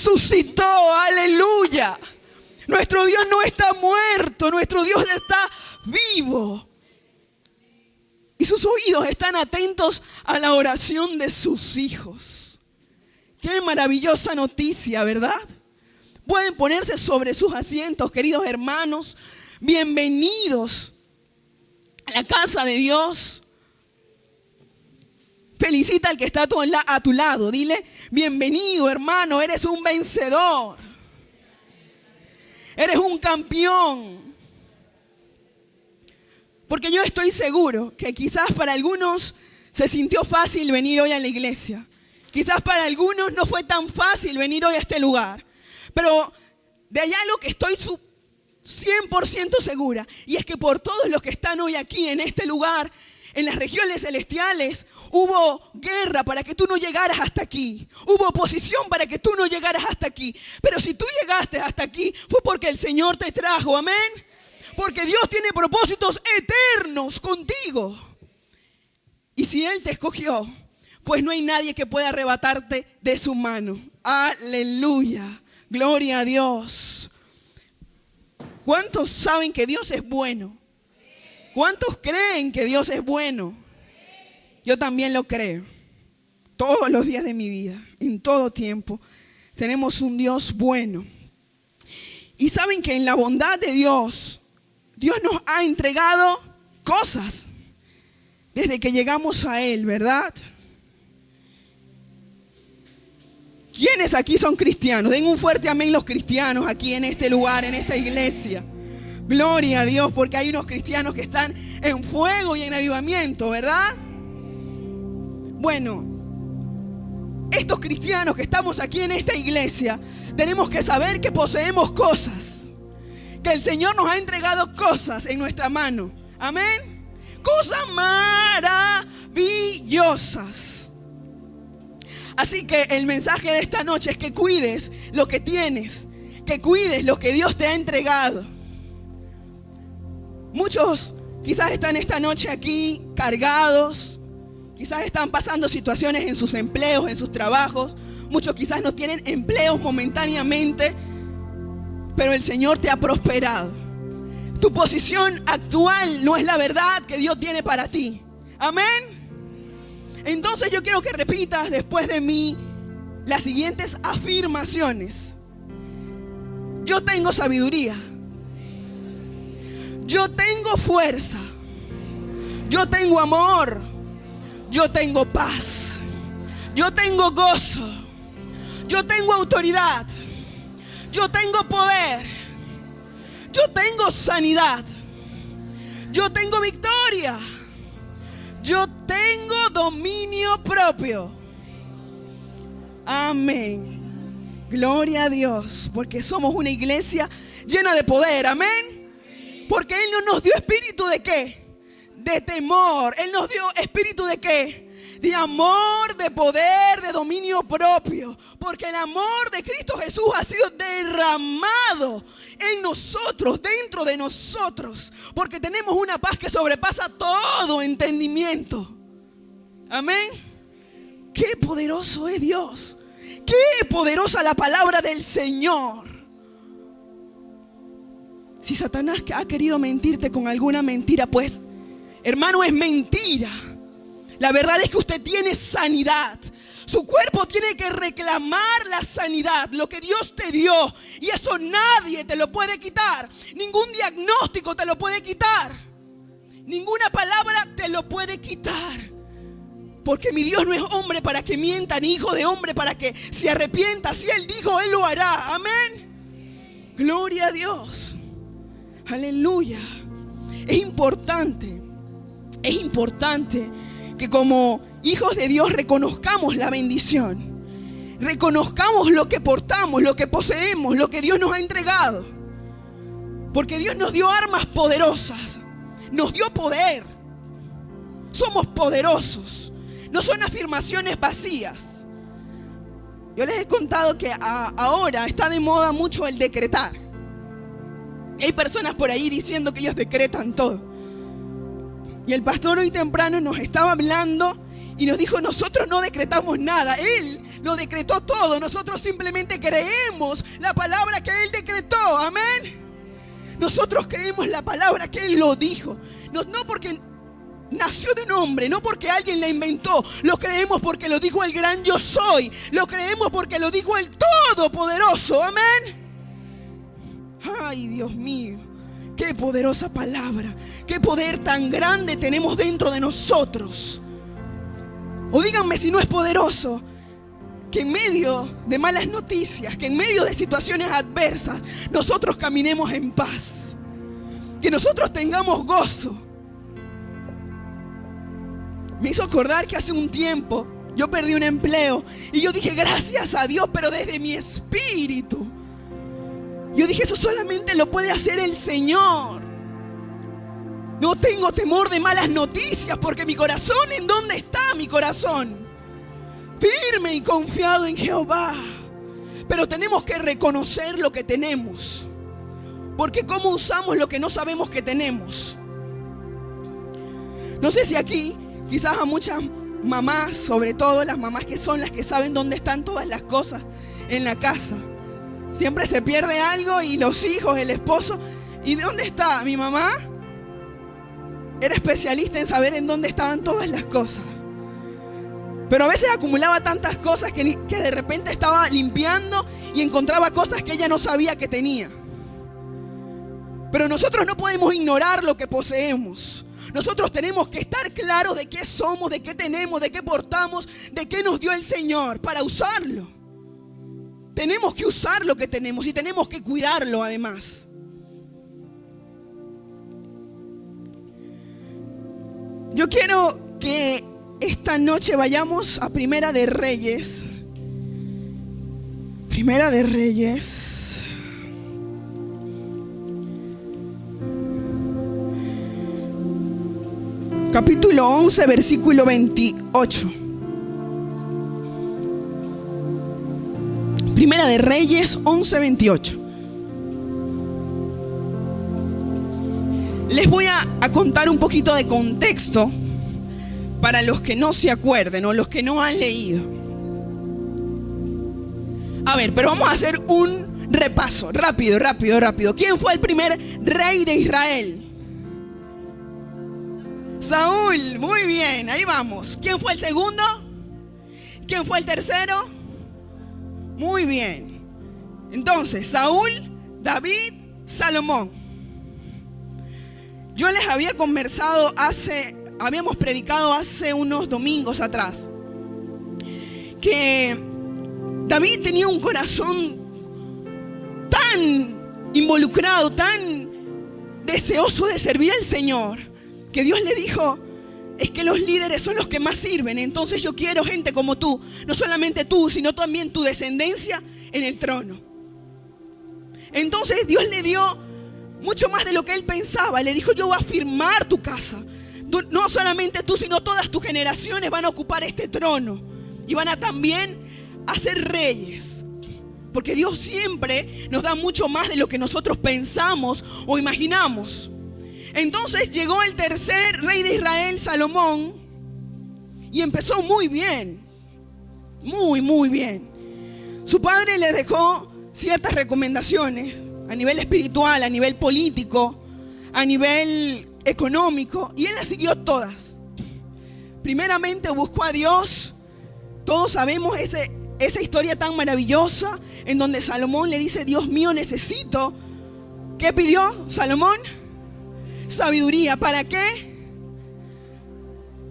resucitó. Aleluya. Nuestro Dios no está muerto, nuestro Dios está vivo. Y sus oídos están atentos a la oración de sus hijos. Qué maravillosa noticia, ¿verdad? Pueden ponerse sobre sus asientos, queridos hermanos. Bienvenidos a la casa de Dios. Felicita al que está a tu lado. Dile, bienvenido, hermano, eres un vencedor. Eres un campeón. Porque yo estoy seguro que quizás para algunos se sintió fácil venir hoy a la iglesia. Quizás para algunos no fue tan fácil venir hoy a este lugar. Pero de allá lo que estoy 100% segura, y es que por todos los que están hoy aquí en este lugar, en las regiones celestiales, hubo guerra para que tú no llegaras hasta aquí. Hubo oposición para que tú no llegaras hasta aquí. Pero si tú llegaste hasta aquí, fue porque el Señor te trajo. Amén. Porque Dios tiene propósitos eternos contigo. Y si Él te escogió, pues no hay nadie que pueda arrebatarte de su mano. Aleluya. Gloria a Dios. ¿Cuántos saben que Dios es bueno? ¿Cuántos creen que Dios es bueno? Yo también lo creo. Todos los días de mi vida, en todo tiempo, tenemos un Dios bueno. Y saben que en la bondad de Dios, Dios nos ha entregado cosas desde que llegamos a Él, ¿verdad? ¿Quiénes aquí son cristianos? Den un fuerte amén los cristianos aquí en este lugar, en esta iglesia. Gloria a Dios, porque hay unos cristianos que están en fuego y en avivamiento, ¿verdad? Bueno, estos cristianos que estamos aquí en esta iglesia, tenemos que saber que poseemos cosas. Que el Señor nos ha entregado cosas en nuestra mano. Amén. Cosas maravillosas. Así que el mensaje de esta noche es que cuides lo que tienes, que cuides lo que Dios te ha entregado. Muchos quizás están esta noche aquí cargados, quizás están pasando situaciones en sus empleos, en sus trabajos. Muchos quizás no tienen empleos momentáneamente, pero el Señor te ha prosperado. Tu posición actual no es la verdad que Dios tiene para ti. Amén. Entonces yo quiero que repitas después de mí las siguientes afirmaciones. Yo tengo sabiduría. Yo tengo fuerza. Yo tengo amor. Yo tengo paz. Yo tengo gozo. Yo tengo autoridad. Yo tengo poder. Yo tengo sanidad. Yo tengo victoria. Yo tengo dominio propio. Amén. Gloria a Dios, porque somos una iglesia llena de poder. Amén. Porque Él no nos dio espíritu de ¿qué? De temor. Él nos dio espíritu de ¿qué? De amor, de poder, de dominio propio. Porque el amor de Cristo Jesús ha sido derramado en nosotros, dentro de nosotros. Porque tenemos una paz que sobrepasa todo entendimiento. Amén. Qué poderoso es Dios. Qué poderosa la palabra del Señor. Si Satanás ha querido mentirte con alguna mentira, pues, hermano, es mentira. La verdad es que usted tiene sanidad. Su cuerpo tiene que reclamar la sanidad, lo que Dios te dio. Y eso nadie te lo puede quitar. Ningún diagnóstico te lo puede quitar. Ninguna palabra te lo puede quitar. Porque mi Dios no es hombre para que mienta, ni hijo de hombre para que se arrepienta. Si Él dijo, Él lo hará. Amén. Gloria a Dios. Aleluya. Es importante que como hijos de Dios reconozcamos la bendición. Reconozcamos lo que portamos, lo que poseemos, lo que Dios nos ha entregado. Porque Dios nos dio armas poderosas. Nos dio poder. Somos poderosos. No son afirmaciones vacías. Yo les he contado que ahora está de moda mucho el decretar. Hay personas por ahí diciendo que ellos decretan todo. Y el pastor hoy temprano nos estaba hablando y nos dijo, nosotros no decretamos nada. Él lo decretó todo. Nosotros simplemente creemos la palabra que Él decretó. Amén. Nosotros creemos la palabra que Él lo dijo. No porque nació de un hombre, no porque alguien la inventó. Lo creemos porque lo dijo el gran yo soy. Lo creemos porque lo dijo el Todopoderoso. Amén. Ay, Dios mío, qué poderosa palabra. Qué poder tan grande tenemos dentro de nosotros. O díganme si no es poderoso que en medio de malas noticias, que en medio de situaciones adversas, nosotros caminemos en paz. Que nosotros tengamos gozo. Me hizo acordar que hace un tiempo yo perdí un empleo y yo dije gracias a Dios, pero desde mi espíritu. Yo dije eso solamente lo puede hacer el Señor. No tengo temor de malas noticias porque mi corazón, ¿en dónde está mi corazón? Firme y confiado en Jehová. Pero tenemos que reconocer lo que tenemos. Porque ¿cómo usamos lo que no sabemos que tenemos? No sé si aquí, quizás a muchas mamás, sobre todo las mamás que son las que saben dónde están todas las cosas en la casa. Siempre se pierde algo y los hijos, el esposo. ¿Y dónde está? Mi mamá era especialista en saber en dónde estaban todas las cosas. Pero a veces acumulaba tantas cosas que de repente estaba limpiando y encontraba cosas que ella no sabía que tenía. Pero nosotros no podemos ignorar lo que poseemos. Nosotros tenemos que estar claros de qué somos, de qué tenemos, de qué portamos, de qué nos dio el Señor para usarlo. Tenemos que usar lo que tenemos y tenemos que cuidarlo además. Yo quiero que esta noche vayamos a Primera de Reyes. Primera de Reyes. Capítulo 11, versículo 28. Primera de Reyes 11, 28. Les voy a contar un poquito de contexto para los que no se acuerden o los que no han leído. A ver, pero vamos a hacer un repaso, rápido. ¿Quién fue el primer rey de Israel? Saúl, muy bien, ahí vamos. ¿Quién fue el segundo? ¿Quién fue el tercero? Muy bien. Entonces, Saúl, David, Salomón. Yo les había habíamos predicado hace unos domingos atrás que David tenía un corazón tan involucrado, tan deseoso de servir al Señor, que Dios le dijo: es que los líderes son los que más sirven. Entonces yo quiero gente como tú, no solamente tú, sino también tu descendencia en el trono. Entonces Dios le dio mucho más de lo que él pensaba. Le dijo: yo voy a firmar tu casa. No solamente tú, sino todas tus generaciones van a ocupar este trono y van a también a ser reyes. Porque Dios siempre nos da mucho más de lo que nosotros pensamos o imaginamos. Entonces llegó el tercer rey de Israel, Salomón, y empezó muy bien. Muy bien. Su padre le dejó ciertas recomendaciones a nivel espiritual, a nivel político, a nivel económico, y él las siguió todas. Primeramente buscó a Dios. Todos sabemos esa historia tan maravillosa en donde Salomón le dice: Dios mío, necesito. ¿Qué pidió Salomón? Sabiduría. ¿Para qué?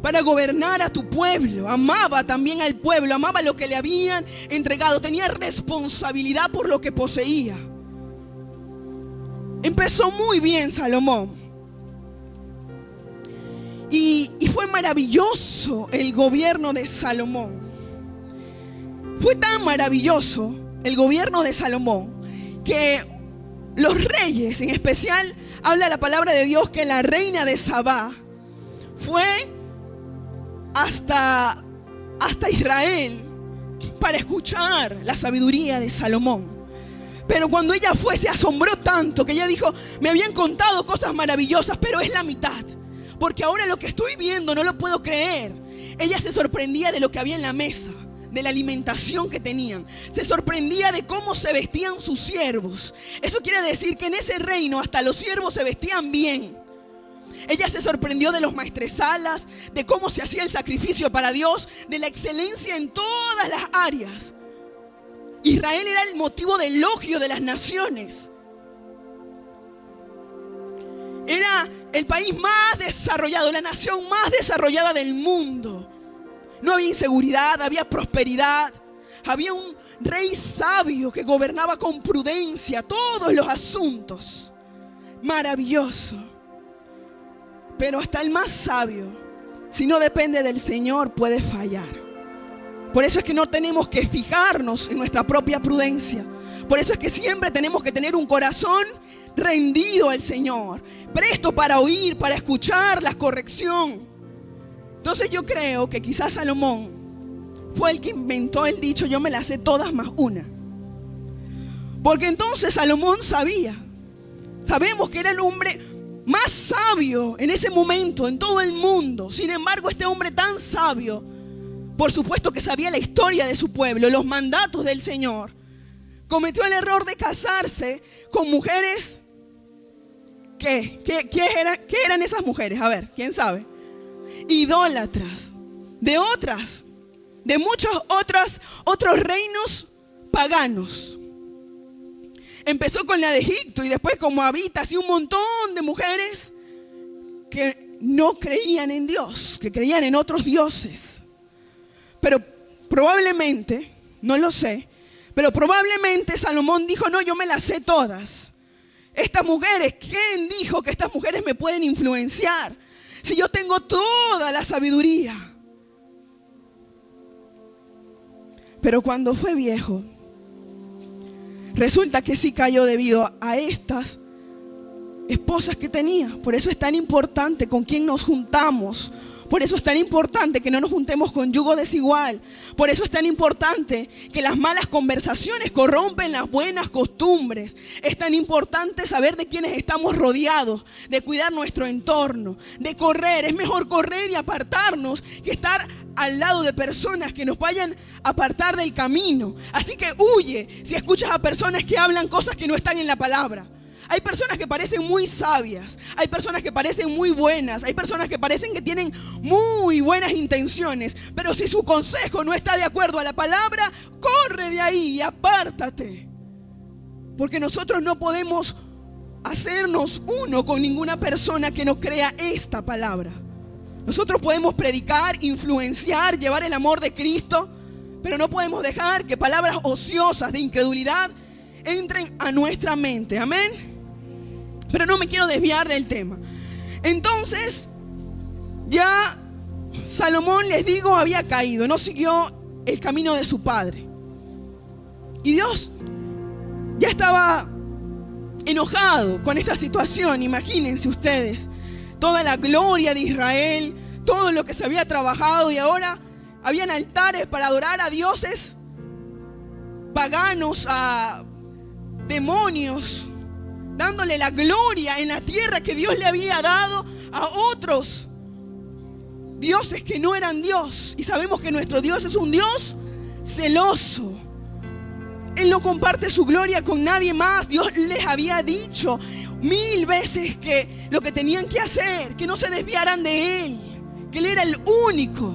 Para gobernar a tu pueblo. Amaba también al pueblo, amaba lo que le habían entregado, tenía responsabilidad por lo que poseía. Empezó muy bien Salomón. Y fue maravilloso el gobierno de Salomón. Fue tan maravilloso el gobierno de Salomón que los reyes, en especial, habla la palabra de Dios que la reina de Sabá fue hasta Israel para escuchar la sabiduría de Salomón. Pero cuando ella fue, se asombró tanto que ella dijo: me habían contado cosas maravillosas, pero es la mitad. Porque ahora lo que estoy viendo no lo puedo creer. Ella se sorprendía de lo que había en la mesa, de la alimentación que tenían. Se sorprendía de cómo se vestían sus siervos. Eso quiere decir que en ese reino hasta los siervos se vestían bien. Ella se sorprendió de los maestresalas, de cómo se hacía el sacrificio para Dios, de la excelencia en todas las áreas. Israel era el motivo de elogio de las naciones. Era el país más desarrollado, la nación más desarrollada del mundo. No había inseguridad, había prosperidad. Había un rey sabio que gobernaba con prudencia todos los asuntos. Maravilloso. Pero hasta el más sabio, si no depende del Señor, puede fallar. Por eso es que no tenemos que fijarnos en nuestra propia prudencia. Por eso es que siempre tenemos que tener un corazón rendido al Señor, presto para oír, para escuchar la corrección. Entonces yo creo que quizás Salomón fue el que inventó el dicho: yo me las sé todas más una. Porque entonces Salomón sabemos que era el hombre más sabio en ese momento en todo el mundo. Sin embargo, este hombre tan sabio, por supuesto que sabía la historia de su pueblo, los mandatos del Señor, cometió el error de casarse con mujeres. ¿Qué eran esas mujeres? A ver, ¿quién sabe? Idólatras, de muchos otros reinos paganos. Empezó con la de Egipto y después con Moabitas y un montón de mujeres que no creían en Dios, que creían en otros dioses. Pero probablemente, no lo sé, pero probablemente Salomón dijo: no, yo me las sé todas. Estas mujeres, ¿quién dijo que estas mujeres me pueden influenciar? Si yo tengo toda la sabiduría. Pero cuando fue viejo, resulta que sí cayó debido a estas esposas que tenía. Por eso es tan importante con quién nos juntamos. Por eso es tan importante que no nos juntemos con yugo desigual. Por eso es tan importante que las malas conversaciones corrompen las buenas costumbres. Es tan importante saber de quiénes estamos rodeados, de cuidar nuestro entorno, de correr. Es mejor correr y apartarnos que estar al lado de personas que nos vayan a apartar del camino. Así que huye si escuchas a personas que hablan cosas que no están en la palabra. Hay personas que parecen muy sabias, hay personas que parecen muy buenas, hay personas que parecen que tienen muy buenas intenciones, pero si su consejo no está de acuerdo a la palabra, corre de ahí y apártate. Porque nosotros no podemos hacernos uno con ninguna persona que no crea esta palabra. Nosotros podemos predicar, influenciar, llevar el amor de Cristo, pero no podemos dejar que palabras ociosas de incredulidad entren a nuestra mente. Amén. Pero no me quiero desviar del tema. Entonces, ya Salomón, les digo, había caído, no siguió el camino de su padre. Y Dios ya estaba enojado con esta situación. Imagínense ustedes, toda la gloria de Israel, todo lo que se había trabajado, y ahora habían altares para adorar a dioses paganos, a demonios, dándole la gloria en la tierra que Dios le había dado a otros dioses que no eran Dios. Y sabemos que nuestro Dios es un Dios celoso. Él no comparte su gloria con nadie más. Dios les había dicho 1000 veces que lo que tenían que hacer, que no se desviaran de Él, que Él era el único.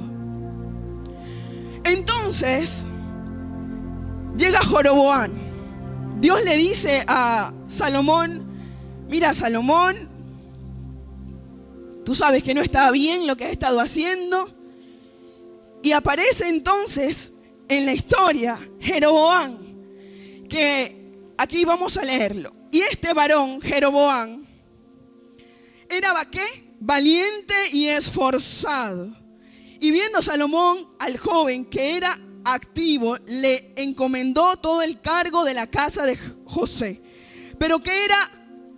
Entonces llega Jeroboam. Dios le dice a Salomón: mira, Salomón, tú sabes que no está bien lo que has estado haciendo. Y aparece entonces en la historia Jeroboam, que aquí vamos a leerlo. Y este varón, Jeroboam, era ¿qué? Valiente y esforzado. Y viendo Salomón al joven que era activo, le encomendó todo el cargo de la casa de José. Pero ¿qué era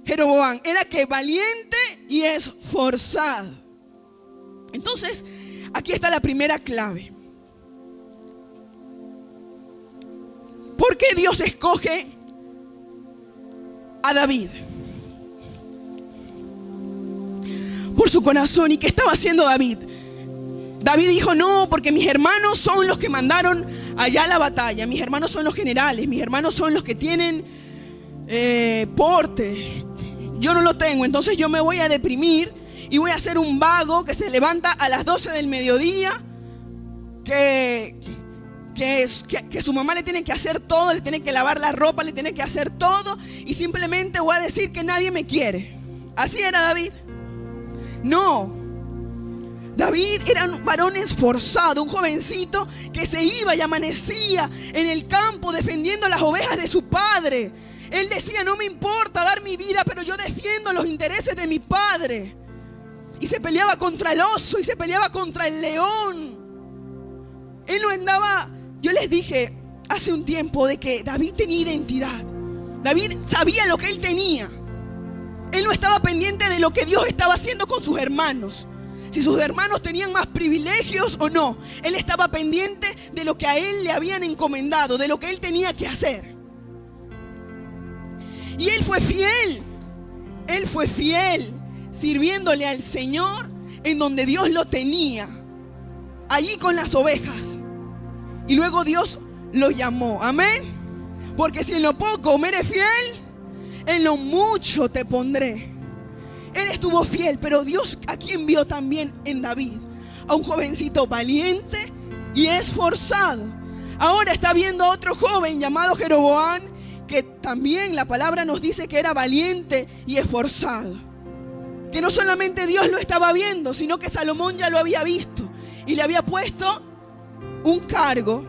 Jeroboam? Era que valiente y esforzado. Entonces, aquí está la primera clave. ¿Por qué Dios escoge a David? Por su corazón. ¿Y qué estaba haciendo David? David dijo, no, porque mis hermanos son los que mandaron allá a la batalla. Mis hermanos son los generales, mis hermanos son los que tienen porte. Yo no lo tengo, entonces yo me voy a deprimir y voy a ser un vago que se levanta a las 12 del mediodía, que su mamá le tiene que hacer todo, le tiene que lavar la ropa, le tiene que hacer todo, y simplemente voy a decir que nadie me quiere. ¿Así era David? No. David era un varón esforzado, un jovencito que se iba y amanecía en el campo defendiendo las ovejas de su padre. Él decía, no me importa dar mi vida, pero yo defiendo los intereses de mi padre. Y se peleaba contra el oso y se peleaba contra el león. Él no andaba, yo les dije hace un tiempo de que David tenía identidad. David sabía lo que él tenía. Él no estaba pendiente de lo que Dios estaba haciendo con sus hermanos. Si sus hermanos tenían más privilegios o no. Él estaba pendiente de lo que a él le habían encomendado, de lo que él tenía que hacer. Y él fue fiel. Él fue fiel, sirviéndole al Señor en donde Dios lo tenía, allí con las ovejas. Y luego Dios lo llamó. Amén. Porque si en lo poco me eres fiel, en lo mucho te pondré. Él estuvo fiel, pero Dios aquí envió también en David a un jovencito valiente y esforzado. Ahora está viendo a otro joven llamado Jeroboam, que también la palabra nos dice que era valiente y esforzado. Que no solamente Dios lo estaba viendo, sino que Salomón ya lo había visto y le había puesto un cargo,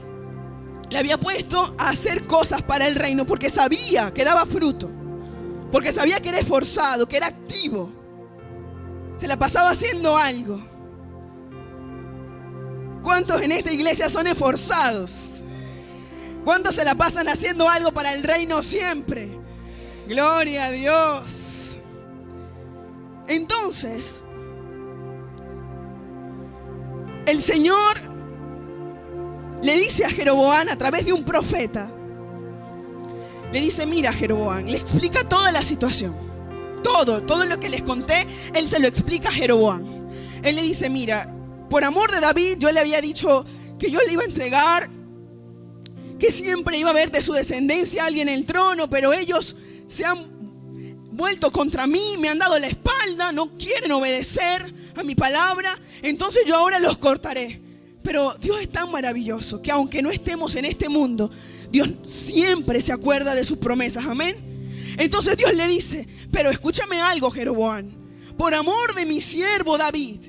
le había puesto a hacer cosas para el reino, porque sabía que daba fruto, porque sabía que era esforzado, que era activo. Se la pasaba haciendo algo. ¿Cuántos en esta iglesia son esforzados? ¿Cuántos se la pasan haciendo algo para el reino siempre? Gloria a Dios. Entonces, el Señor le dice a Jeroboam a través de un profeta, le dice, mira Jeroboam, le explica toda la situación. Todo lo que les conté, él se lo explica a Jeroboam. Él le dice, mira, por amor de David, yo le había dicho que yo le iba a entregar, que siempre iba a haber de su descendencia alguien en el trono, pero ellos se han vuelto contra mí, me han dado la espalda, no quieren obedecer a mi palabra, entonces yo ahora los cortaré. Pero Dios es tan maravilloso que aunque no estemos en este mundo, Dios siempre se acuerda de sus promesas. Amén. Entonces Dios le dice, pero escúchame algo, Jeroboam, por amor de mi siervo David,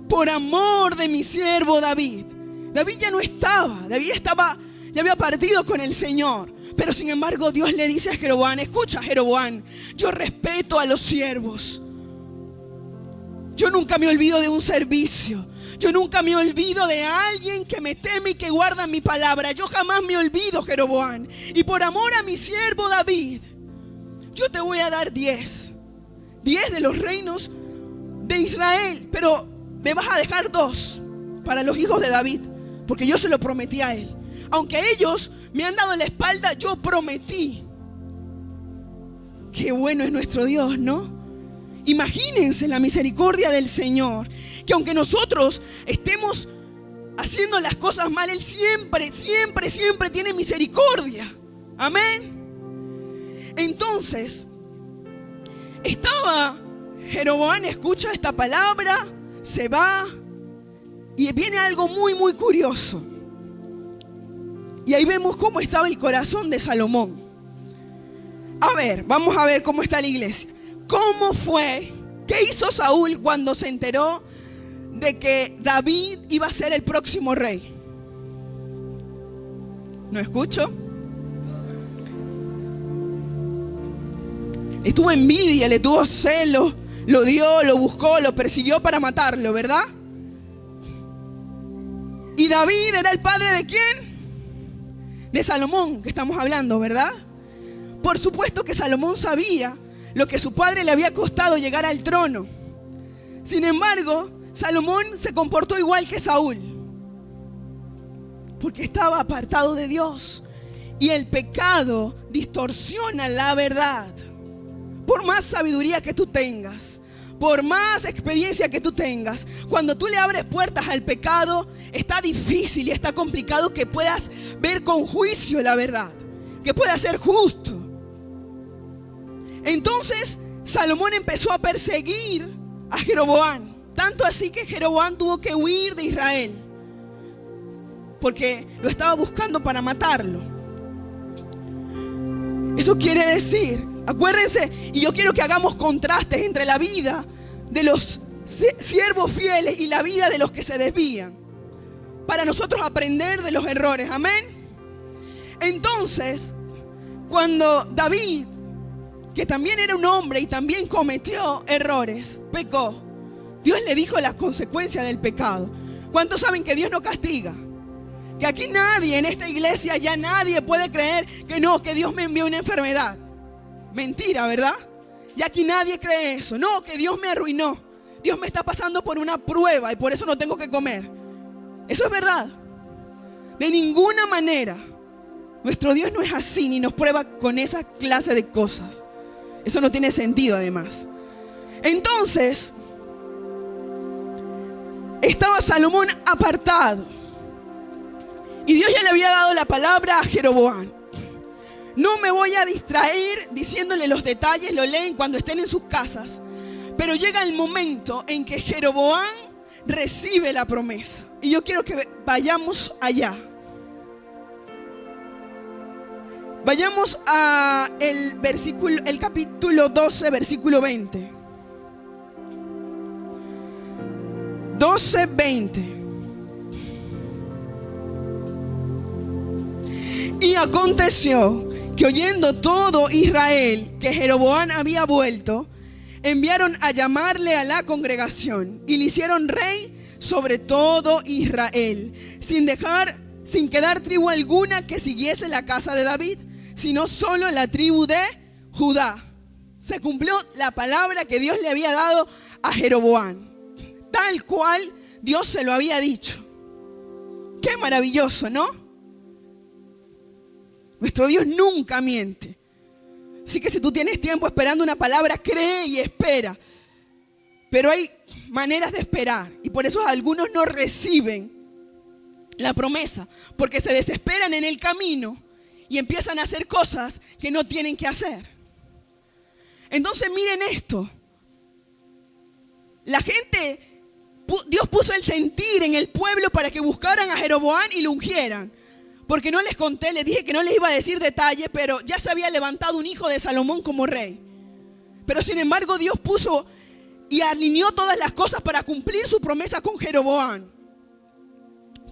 por amor de mi siervo David. David ya no estaba, ya había partido con el Señor. Pero sin embargo Dios le dice a Jeroboam, escucha Jeroboam, yo respeto a los siervos. Yo nunca me olvido de un servicio. Yo nunca me olvido de alguien que me teme y que guarda mi palabra. Yo jamás me olvido, Jeroboam. Y por amor a mi siervo David, yo te voy a dar 10 de los reinos de Israel. Pero me vas a dejar 2 para los hijos de David, porque yo se lo prometí a él. Aunque ellos me han dado la espalda, yo prometí. Qué bueno es nuestro Dios, ¿no? Imagínense la misericordia del Señor, que aunque nosotros estemos haciendo las cosas mal, Él siempre tiene misericordia. Amén. Entonces, estaba Jeroboam, escucha esta palabra, se va y viene algo muy curioso. Y ahí vemos cómo estaba el corazón de Salomón. A ver, vamos a ver cómo está la iglesia. ¿Cómo fue? ¿Qué hizo Saúl cuando se enteró de que David iba a ser el próximo rey? ¿No escucho? Le tuvo envidia, le tuvo celo, lo dio, lo buscó, lo persiguió para matarlo, ¿verdad? ¿Y David era el padre de quién? De Salomón, que estamos hablando, ¿verdad? Por supuesto que Salomón sabía lo que su padre le había costado llegar al trono. Sin embargo, Salomón se comportó igual que Saúl, porque estaba apartado de Dios. Y el pecado distorsiona la verdad. Por más sabiduría que tú tengas, por más experiencia que tú tengas, cuando tú le abres puertas al pecado, está difícil y está complicado que puedas ver con juicio la verdad, que puedas ser justo. Entonces Salomón empezó a perseguir a Jeroboam, tanto así que Jeroboam tuvo que huir de Israel, porque lo estaba buscando para matarlo. Eso quiere decir, acuérdense, y yo quiero que hagamos contrastes entre la vida de los siervos fieles y la vida de los que se desvían, para nosotros aprender de los errores. Amén. Entonces, cuando David, que también era un hombre y también cometió errores, pecó, Dios le dijo las consecuencias del pecado. ¿Cuántos saben que Dios no castiga? Que aquí nadie en esta iglesia, ya nadie puede creer que no, que Dios me envió una enfermedad. Mentira, ¿verdad? Ya aquí nadie cree eso. No, que Dios me arruinó. Dios me está pasando por una prueba y por eso no tengo que comer. Eso es verdad. De ninguna manera. Nuestro Dios no es así, ni nos prueba con esa clase de cosas. Eso no tiene sentido, además. Entonces, estaba Salomón apartado. Y Dios ya le había dado la palabra a Jeroboam. No me voy a distraer diciéndole los detalles, lo leen cuando estén en sus casas. Pero llega el momento en que Jeroboam recibe la promesa. Y yo quiero que vayamos allá. Vayamos a el capítulo 12, versículo 20. 12, 20. Y aconteció que oyendo todo Israel que Jeroboam había vuelto, enviaron a llamarle a la congregación y le hicieron rey sobre todo Israel, sin quedar tribu alguna que siguiese la casa de David, sino solo la tribu de Judá. Se cumplió la palabra que Dios le había dado a Jeroboam, tal cual Dios se lo había dicho. Qué maravilloso, ¿no? Nuestro Dios nunca miente. Así que si tú tienes tiempo esperando una palabra, cree y espera. Pero hay maneras de esperar. Y por eso algunos no reciben la promesa. Porque se desesperan en el camino y empiezan a hacer cosas que no tienen que hacer. Entonces miren esto. La gente, Dios puso el sentir en el pueblo para que buscaran a Jeroboam y lo ungieran. Porque no les conté, les dije que no les iba a decir detalles, pero ya se había levantado un hijo de Salomón como rey. Pero sin embargo Dios puso y alineó todas las cosas para cumplir su promesa con Jeroboam.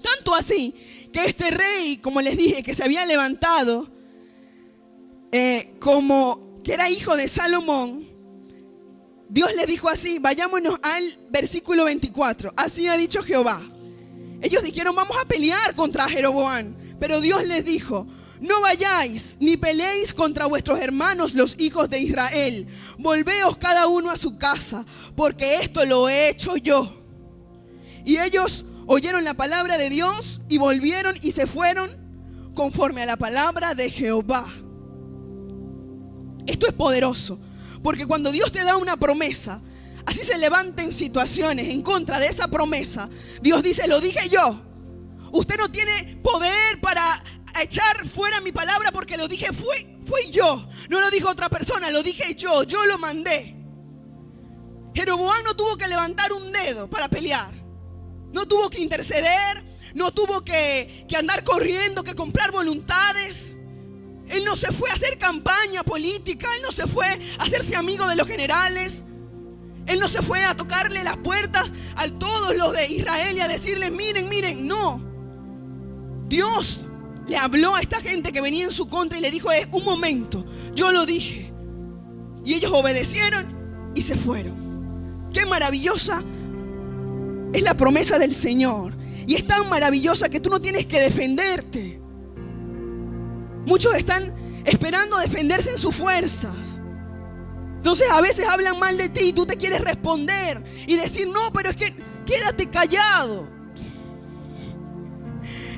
Tanto así que este rey, como les dije, que se había levantado, como que era hijo de Salomón, Dios le dijo así, vayámonos al versículo 24. Así ha dicho Jehová. Ellos dijeron, vamos a pelear contra Jeroboam. Pero Dios les dijo, no vayáis ni peleéis contra vuestros hermanos los hijos de Israel. Volveos cada uno a su casa, porque esto lo he hecho yo. Y ellos oyeron la palabra de Dios y volvieron y se fueron conforme a la palabra de Jehová. Esto es poderoso, porque cuando Dios te da una promesa, así se levanten situaciones en contra de esa promesa, Dios dice, lo dije yo. Usted no tiene poder para echar fuera mi palabra porque lo dije, fui yo. No lo dijo otra persona, lo dije yo lo mandé. Jeroboam no tuvo que levantar un dedo para pelear. No tuvo que interceder, no tuvo que andar corriendo, que comprar voluntades. Él no se fue a hacer campaña política, él no se fue a hacerse amigo de los generales. Él no se fue a tocarle las puertas a todos los de Israel y a decirles, miren, no. Dios le habló a esta gente que venía en su contra y le dijo, un momento, yo lo dije. Y ellos obedecieron y se fueron. Qué maravillosa es la promesa del Señor. Y es tan maravillosa que tú no tienes que defenderte. Muchos están esperando defenderse en sus fuerzas. Entonces a veces hablan mal de ti y tú te quieres responder y decir, no, pero es que quédate callado.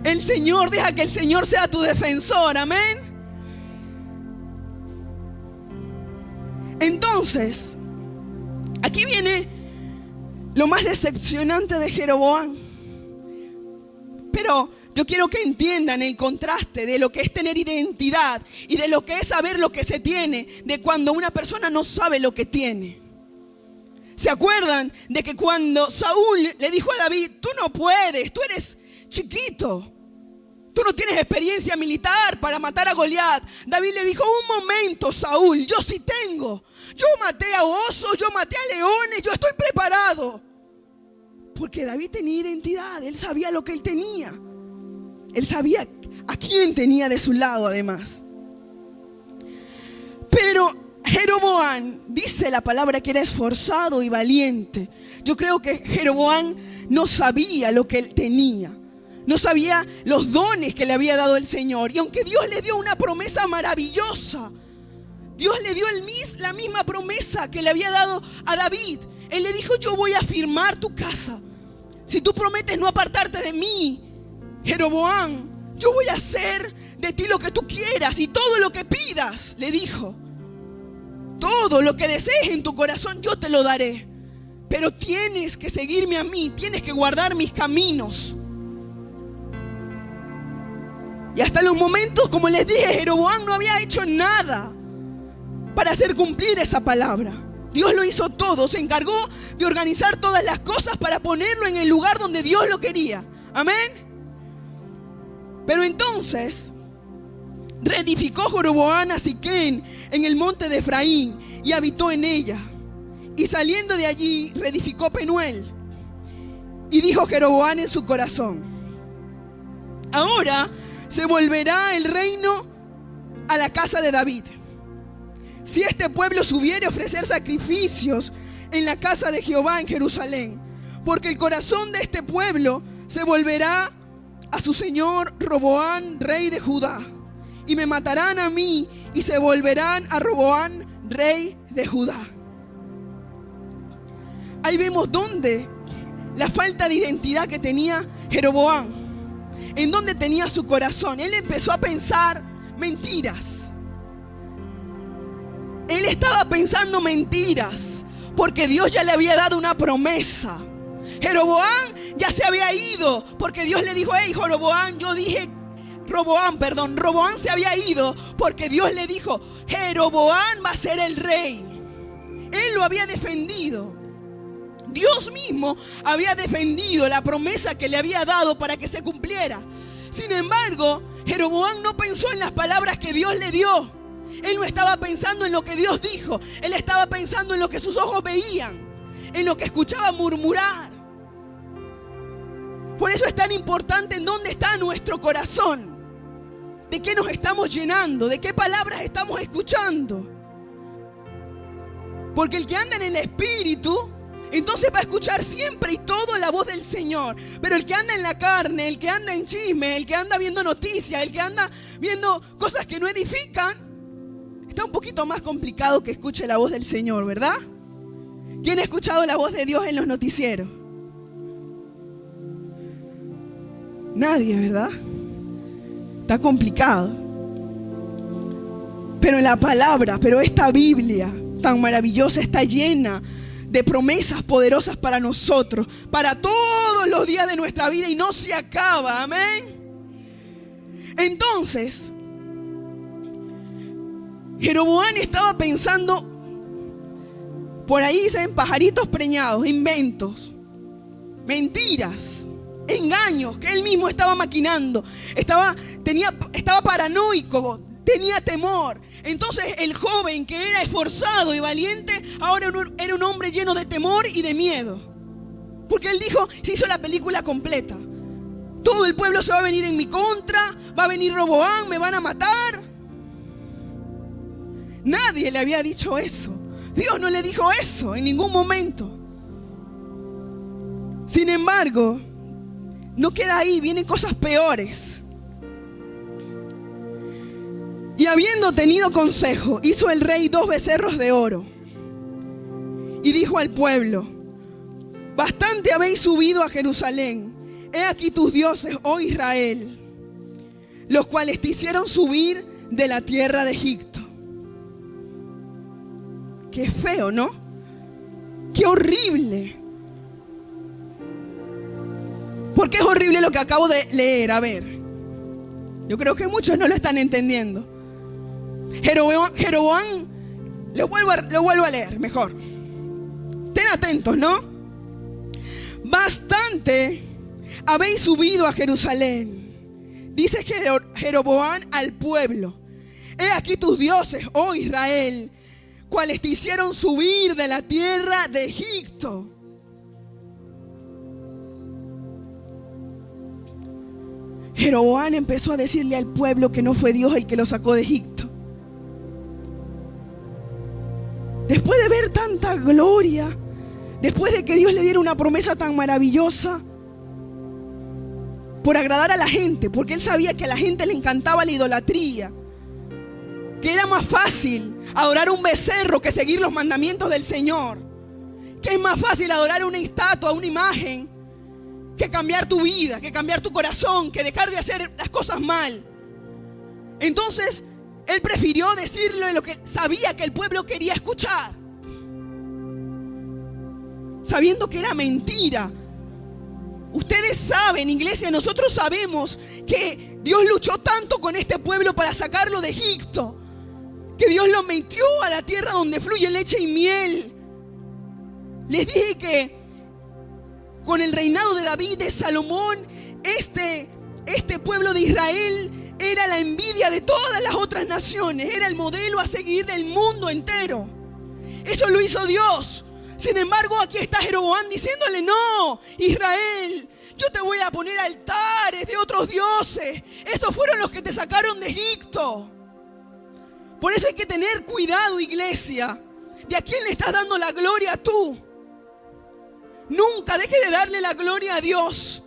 El Señor, deja que el Señor sea tu defensor, amén. Entonces, Aquí viene lo más decepcionante de Jeroboam. Pero yo quiero que entiendan el contraste de lo que es tener identidad y de lo que es saber lo que se tiene, de cuando una persona no sabe lo que tiene. ¿Se acuerdan de que cuando Saúl le dijo a David: tú no puedes, tú eres chiquito, tú no tienes experiencia militar para matar a Goliat? David le dijo: un momento, Saúl, yo sí tengo. Yo maté a osos, yo maté a leones, yo estoy preparado. Porque David tenía identidad, él sabía lo que él tenía. Él sabía a quién tenía de su lado además. Pero Jeroboam, dice la palabra que era esforzado y valiente. Yo creo que Jeroboam no sabía lo que él tenía. No sabía los dones que le había dado el Señor. Y aunque Dios le dio una promesa maravillosa, Dios le dio la misma promesa que le había dado a David. Él le dijo: yo voy a firmar tu casa. Si tú prometes no apartarte de mí, Jeroboam, yo voy a hacer de ti lo que tú quieras y todo lo que pidas, le dijo. Todo lo que desees en tu corazón yo te lo daré. Pero tienes que seguirme a mí, tienes que guardar mis caminos. Y hasta los momentos, como les dije, Jeroboam no había hecho nada para hacer cumplir esa palabra. Dios lo hizo todo, se encargó de organizar todas las cosas para ponerlo en el lugar donde Dios lo quería. Amén. Pero entonces reedificó Jeroboam a Siquem en el monte de Efraín y habitó en ella. Y saliendo de allí reedificó Penuel. Y dijo Jeroboam en su corazón: ahora se volverá el reino a la casa de David, si este pueblo subiere a ofrecer sacrificios en la casa de Jehová en Jerusalén, porque el corazón de este pueblo se volverá a su señor Roboam, rey de Judá, y me matarán a mí y se volverán a Roboam, rey de Judá. Ahí vemos dónde la falta de identidad que tenía Jeroboam, en dónde tenía su corazón. Él empezó a pensar mentiras. Él estaba pensando mentiras porque Dios ya le había dado una promesa. Jeroboam ya se había ido porque Dios le dijo: hey, Roboam se había ido porque Dios le dijo: Jeroboam va a ser el rey. Él lo había defendido. Dios mismo había defendido la promesa que le había dado para que se cumpliera. Sin embargo, Jeroboam no pensó en las palabras que Dios le dio. Él no estaba pensando en lo que Dios dijo. Él estaba pensando en lo que sus ojos veían, en lo que escuchaba murmurar. Por eso es tan importante en dónde está nuestro corazón. ¿De qué nos estamos llenando? ¿De qué palabras estamos escuchando? Porque el que anda en el Espíritu, entonces va a escuchar siempre y todo la voz del Señor. Pero el que anda en la carne, el que anda en chisme, el que anda viendo noticias, el que anda viendo cosas que no edifican, está un poquito más complicado que escuche la voz del Señor, ¿verdad? ¿Quién ha escuchado la voz de Dios en los noticieros? Nadie, ¿verdad? Está complicado. Pero en la palabra, pero esta Biblia tan maravillosa está llena de promesas poderosas para nosotros, para todos los días de nuestra vida, y no se acaba. Amén. Entonces, Jeroboam estaba pensando, por ahí dicen pajaritos preñados, inventos, mentiras, engaños que él mismo estaba maquinando. Estaba paranoico, tenía temor. Entonces el joven que era esforzado y valiente ahora era un hombre lleno de temor y de miedo. Porque él dijo, se hizo la película completa. Todo el pueblo se va a venir en mi contra, va a venir Roboam, me van a matar. Nadie le había dicho eso. Dios no le dijo eso en ningún momento. Sin embargo, no queda ahí, vienen cosas peores. Y habiendo tenido consejo, hizo el rey 2 becerros de oro. Y dijo al pueblo: bastante habéis subido a Jerusalén. He aquí tus dioses, oh Israel, los cuales te hicieron subir de la tierra de Egipto. Qué feo, ¿no? ¡Qué horrible! ¿Por qué es horrible lo que acabo de leer? A ver, yo creo que muchos no lo están entendiendo. Jeroboam, lo vuelvo a leer mejor. Estén atentos, ¿no? Bastante habéis subido a Jerusalén, dice Jeroboam al pueblo. He aquí tus dioses, oh Israel, cuales te hicieron subir de la tierra de Egipto. Jeroboam empezó a decirle al pueblo que no fue Dios el que lo sacó de Egipto. Después de ver tanta gloria, después de que Dios le diera una promesa tan maravillosa, por agradar a la gente, porque él sabía que a la gente le encantaba la idolatría, que era más fácil adorar un becerro que seguir los mandamientos del Señor, que es más fácil adorar una estatua, una imagen, que cambiar tu vida, que cambiar tu corazón, que dejar de hacer las cosas mal. Entonces él prefirió decirle lo que sabía que el pueblo quería escuchar, sabiendo que era mentira. Ustedes saben, iglesia, nosotros sabemos que Dios luchó tanto con este pueblo para sacarlo de Egipto, que Dios lo metió a la tierra donde fluye leche y miel. Les dije que con el reinado de David, de Salomón, este pueblo de Israel era la envidia de todas las otras naciones, era el modelo a seguir del mundo entero. Eso lo hizo Dios. Sin embargo, aquí está Jeroboam diciéndole: no, Israel, yo te voy a poner altares de otros dioses. Esos fueron los que te sacaron de Egipto. Por eso hay que tener cuidado, iglesia, de a quién le estás dando la gloria tú. Nunca deje de darle la gloria a Dios.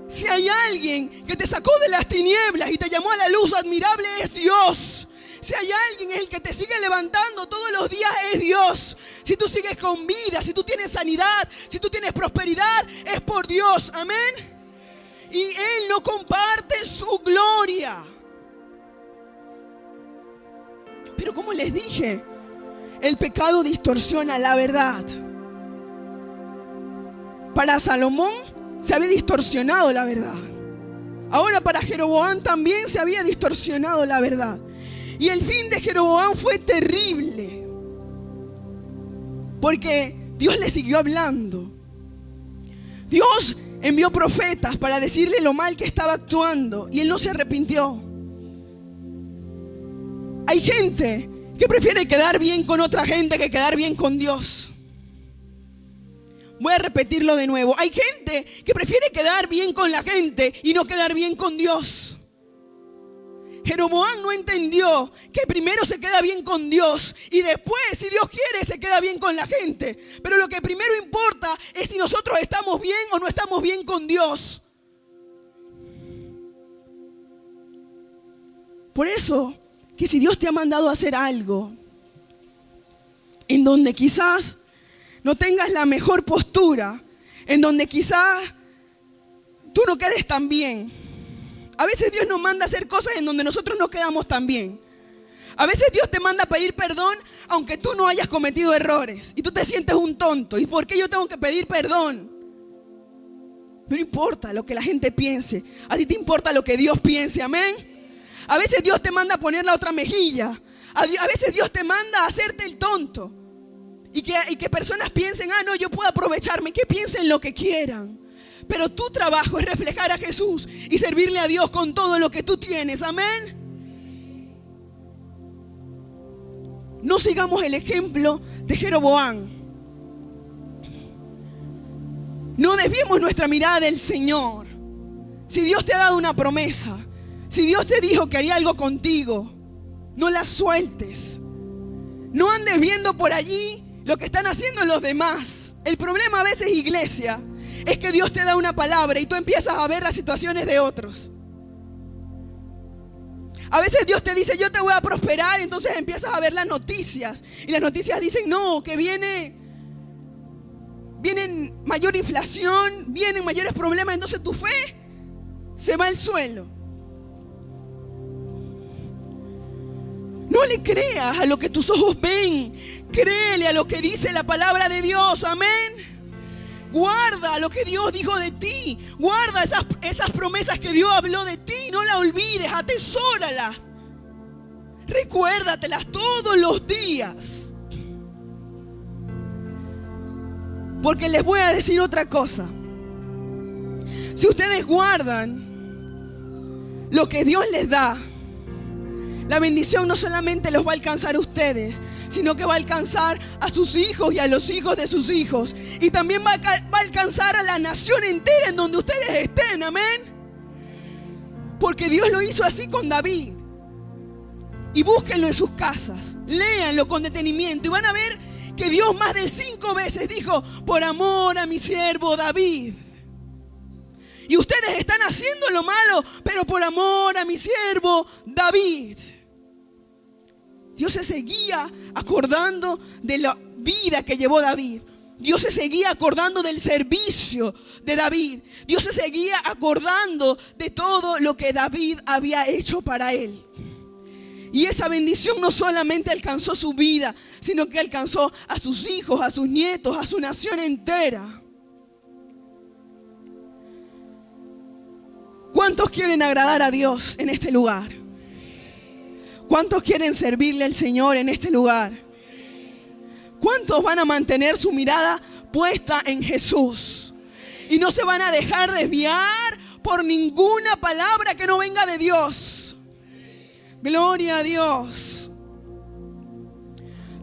Si hay alguien que te sacó de las tinieblas y te llamó a la luz admirable, es Dios. Si hay alguien el que te sigue levantando todos los días, es Dios. Si tú sigues con vida, si tú tienes sanidad, si tú tienes prosperidad, es por Dios. Amén. Y Él no comparte su gloria. Pero como les dije, el pecado distorsiona la verdad. Para Salomón se había distorsionado la verdad. Ahora para Jeroboam también se había distorsionado la verdad. Y el fin de Jeroboam fue terrible, porque Dios le siguió hablando. Dios envió profetas para decirle lo mal que estaba actuando, y él no se arrepintió. Hay gente que prefiere quedar bien con otra gente que quedar bien con Dios. Voy a repetirlo de nuevo. Hay gente que prefiere quedar bien con la gente y no quedar bien con Dios. Jeroboam no entendió que primero se queda bien con Dios y después, si Dios quiere, se queda bien con la gente. Pero lo que primero importa es si nosotros estamos bien o no estamos bien con Dios. Por eso, que si Dios te ha mandado a hacer algo en donde quizás no tengas la mejor postura, en donde quizás tú no quedes tan bien. A veces Dios nos manda a hacer cosas en donde nosotros no quedamos tan bien. A veces Dios te manda a pedir perdón aunque tú no hayas cometido errores y tú te sientes un tonto. ¿Y por qué yo tengo que pedir perdón? No importa lo que la gente piense, a ti te importa lo que Dios piense, amén. A veces Dios te manda a poner la otra mejilla. A veces Dios te manda a hacerte el tonto. Y que personas piensen: ah, no, yo puedo aprovecharme. Que piensen lo que quieran. Pero tu trabajo es reflejar a Jesús y servirle a Dios con todo lo que tú tienes. Amén. No sigamos el ejemplo de Jeroboam. No desviemos nuestra mirada del Señor. Si Dios te ha dado una promesa, si Dios te dijo que haría algo contigo, no la sueltes. No andes viendo por allí lo que están haciendo los demás. El problema a veces, iglesia, es que Dios te da una palabra y tú empiezas a ver las situaciones de otros. A veces Dios te dice: yo te voy a prosperar, y entonces empiezas a ver las noticias. Y las noticias dicen: no, que vienen mayor inflación, vienen mayores problemas. Entonces tu fe se va al suelo. No le creas a lo que tus ojos ven. Créele a lo que dice la palabra de Dios. Amén. Guarda lo que Dios dijo de ti. Guarda esas promesas que Dios habló de ti. No las olvides, atesóralas. Recuérdatelas todos los días. Porque les voy a decir otra cosa. Si ustedes guardan lo que Dios les da, la bendición no solamente los va a alcanzar a ustedes, sino que va a alcanzar a sus hijos y a los hijos de sus hijos. Y también va a alcanzar a la nación entera en donde ustedes estén. Amén. Porque Dios lo hizo así con David. Y búsquenlo en sus casas. Léanlo con detenimiento. Y van a ver que Dios más de 5 veces dijo: por amor a mi siervo David. Y ustedes están haciendo lo malo, pero por amor a mi siervo David. Dios se seguía acordando de la vida que llevó David. Dios se seguía acordando del servicio de David. Dios se seguía acordando de todo lo que David había hecho para él. Y esa bendición no solamente alcanzó su vida, sino que alcanzó a sus hijos, a sus nietos, a su nación entera. ¿Cuántos quieren agradar a Dios en este lugar? ¿Cuántos quieren servirle al Señor en este lugar? ¿Cuántos van a mantener su mirada puesta en Jesús? Y no se van a dejar desviar por ninguna palabra que no venga de Dios. Gloria a Dios.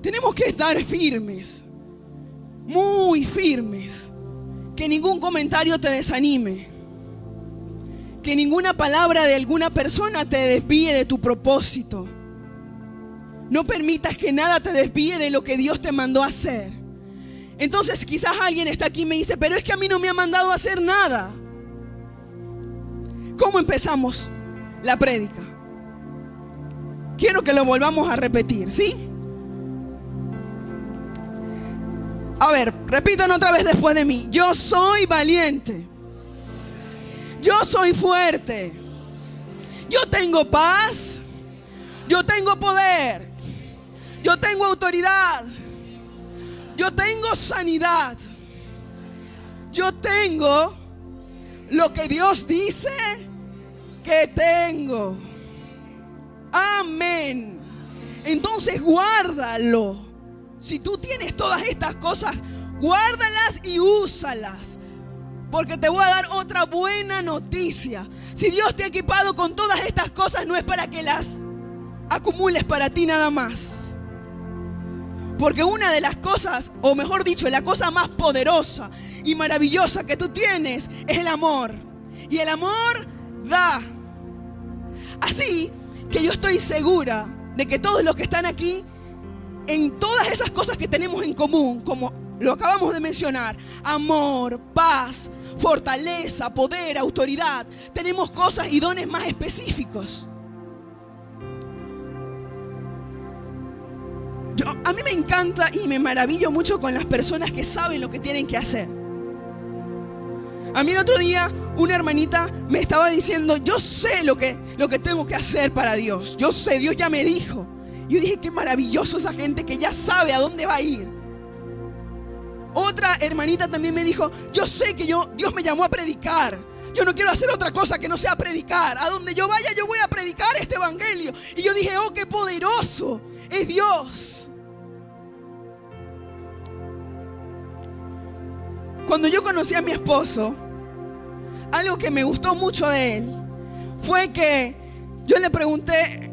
Tenemos que estar firmes, muy firmes. Que ningún comentario te desanime. Que ninguna palabra de alguna persona te desvíe de tu propósito. No permitas que nada te desvíe de lo que Dios te mandó a hacer. Entonces quizás alguien está aquí y me dice: pero es que a mí no me ha mandado a hacer nada. ¿Cómo empezamos la prédica? Quiero que lo volvamos a repetir, ¿sí? A ver, repitan otra vez después de mí. Yo soy valiente. Yo soy fuerte. Yo tengo paz. Yo tengo poder. Yo tengo autoridad. Yo tengo sanidad. Yo tengo lo que Dios dice que tengo. Amén. Entonces guárdalo. Si tú tienes todas estas cosas, guárdalas y úsalas. Porque te voy a dar otra buena noticia. Si Dios te ha equipado con todas estas cosas, no es para que las acumules para ti nada más. Porque una de las cosas, o mejor dicho, la cosa más poderosa y maravillosa que tú tienes es el amor. Y el amor da. Así que yo estoy segura de que todos los que están aquí, en todas esas cosas que tenemos en común, como lo acabamos de mencionar, amor, paz, fortaleza, poder, autoridad, tenemos cosas y dones más específicos. A mí me encanta y me maravillo mucho con las personas que saben lo que tienen que hacer. A mí el otro día una hermanita me estaba diciendo: yo sé lo que tengo que hacer para Dios. Yo sé, Dios ya me dijo. Yo dije: qué maravilloso esa gente que ya sabe a dónde va a ir. Otra hermanita también me dijo: yo sé que Dios me llamó a predicar. Yo no quiero hacer otra cosa que no sea predicar. A donde yo vaya, yo voy a predicar este evangelio. Y yo dije: oh, qué poderoso es Dios. Cuando yo conocí a mi esposo, algo que me gustó mucho de él fue que yo le pregunté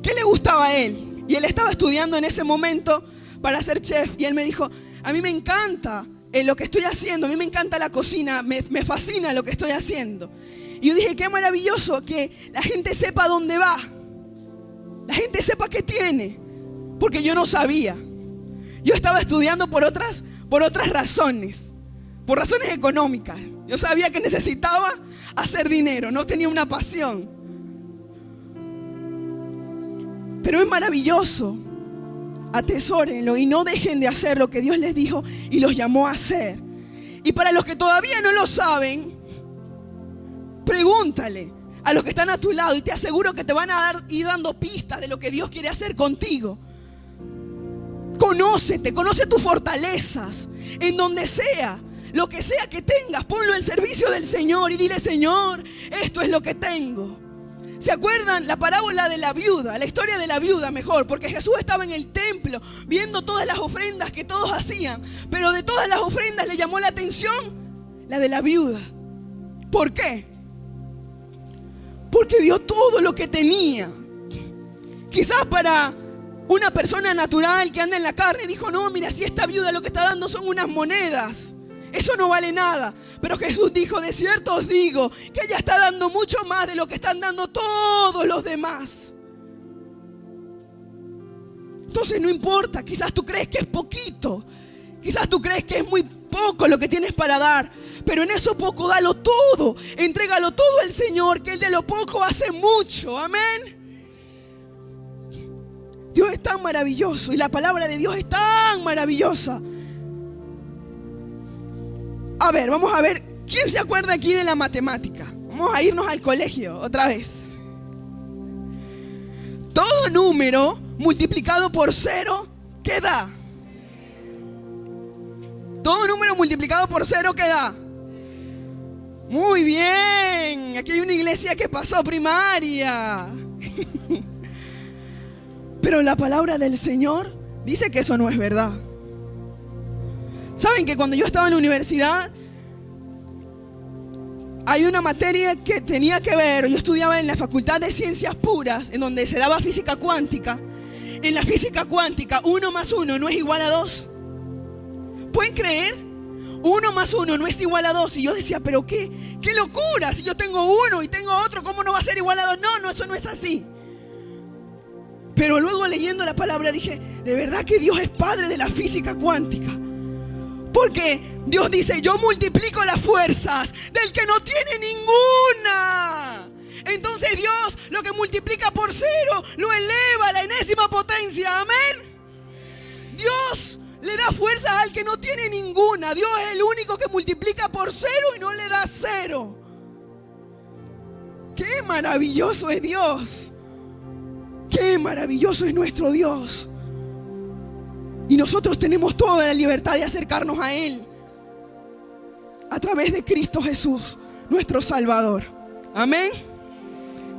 qué le gustaba a él. Y él estaba estudiando en ese momento para ser chef. Y él me dijo: a mí me encanta lo que estoy haciendo. A mí me encanta la cocina. Me fascina lo que estoy haciendo. Y yo dije: qué maravilloso que la gente sepa dónde va. La gente sepa qué tiene. Porque yo no sabía. Yo estaba estudiando por otras razones. Por razones económicas. Yo sabía que necesitaba hacer dinero. No tenía una pasión. Pero es maravilloso. Atesórenlo y no dejen de hacer lo que Dios les dijo y los llamó a hacer. Y para los que todavía no lo saben, pregúntale a los que están a tu lado y te aseguro que te van a ir dando pistas de lo que Dios quiere hacer contigo. Conócete, conoce tus fortalezas, en donde sea, lo que sea que tengas, ponlo al servicio del Señor y dile: Señor, esto es lo que tengo. ¿Se acuerdan la parábola de la viuda? La historia de la viuda, mejor, porque Jesús estaba en el templo viendo todas las ofrendas que todos hacían, pero de todas las ofrendas le llamó la atención la de la viuda. ¿Por qué? Porque dio todo lo que tenía. Quizás para una persona natural que anda en la carne dijo: no, mira, si esta viuda lo que está dando son unas monedas, eso no vale nada. Pero Jesús dijo: de cierto os digo que ella está dando mucho más de lo que están dando todos los demás. Entonces no importa, quizás tú crees que es poquito, quizás tú crees que es muy poco lo que tienes para dar, pero en eso poco dalo todo, entrégalo todo al Señor, que Él de lo poco hace mucho. Amén. Dios es tan maravilloso y la palabra de Dios es tan maravillosa. A ver, vamos a ver, ¿quién se acuerda aquí de la matemática? Vamos a irnos al colegio otra vez. Todo número multiplicado por 0, ¿qué da? Todo número multiplicado por 0, ¿qué da? Muy bien, aquí hay una iglesia que pasó primaria. Pero la palabra del Señor dice que eso no es verdad. ¿Saben que cuando yo estaba en la universidad hay una materia que tenía que ver? Yo estudiaba en la Facultad de Ciencias Puras, en donde se daba física cuántica. En la física cuántica, 1 más 1 no es igual a 2. ¿Pueden creer? 1 más 1 no es igual a 2. Y yo decía: pero qué locura, si yo tengo uno y tengo otro, ¿cómo no va a ser igual a 2? No, eso no es así. Pero luego, leyendo la palabra, dije: de verdad que Dios es padre de la física cuántica. Porque Dios dice: yo multiplico las fuerzas del que no tiene ninguna. Entonces Dios lo que multiplica por 0 lo eleva a la enésima potencia. Amén. Dios le da fuerzas al que no tiene ninguna. Dios es el único que multiplica por 0 y no le da 0. ¡Qué maravilloso es Dios! ¡Qué maravilloso es nuestro Dios! Y nosotros tenemos toda la libertad de acercarnos a Él a través de Cristo Jesús, nuestro Salvador. Amén.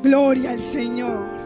Gloria al Señor.